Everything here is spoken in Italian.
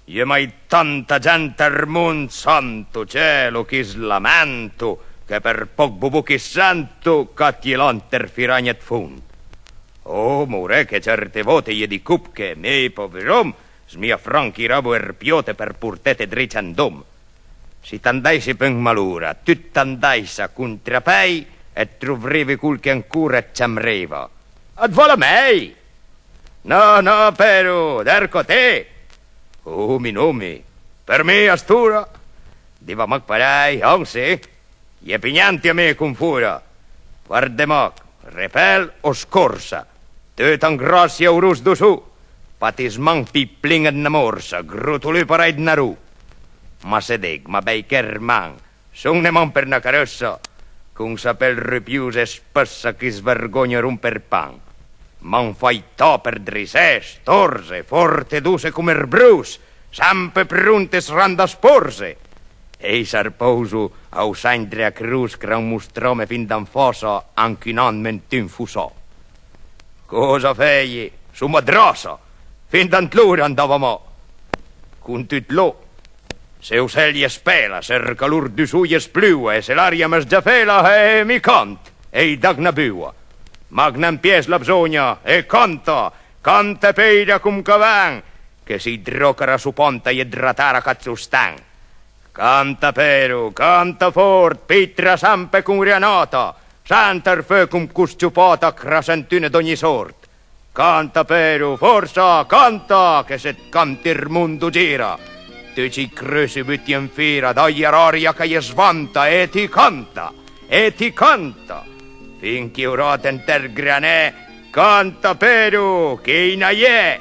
Io mai tanta gente al mondo, santo cielo, che slamento, che per poco bubu che santo, catti l'anter firagna fund. Oh, more che certe volte gli di cup che me, poverom, smia franchi rabo erpiote per purtete dricandom. Si t'andaisi per malura, tu t'andaisi a contrapei e trovevi quel che ancora c'amreva. Ad vola mei! No, però, derco te! Oh, mi nome, per me astura, diva mac parei, anzi, gli pignanti a me con fura. Guarda mac, repel o scorsa, te tan grossi eurus du su, patisman pipplingen na morsa, grutuli parei naru. Ma se deg, ma bei kerman, son ne man per na caressa, con sapel ripiuse spessa che svergogna romper pan. Man fai to per drises, torse, forte duse come il brus, sempre pronte sranda sporse. E sarposo au saindre a cruz cra un mostrome fin dan fosa anche non mentin fusò. Cosa fei? Su madrosa, fin dan tlura andavamo. Con tutlo, se uselli spela, se calur du suglie splua, e se l'aria mes giafela, mi cant, e i dagna bua. Magnan pies la bisogna, e canta peira cum cavan, che si drocara su ponta e dratara cazzustan. Canta pero, canta fort, pitra sampe cum rianata, santer fe cum cusciupata crasentune d'ogni sort. Canta pero, forza, canta, che se canti il mondo gira. Tu ci cresi butti in fira, dagli aria che gli svanta, e ti canta. Finché ora tenter granè, canta pero, che in aie.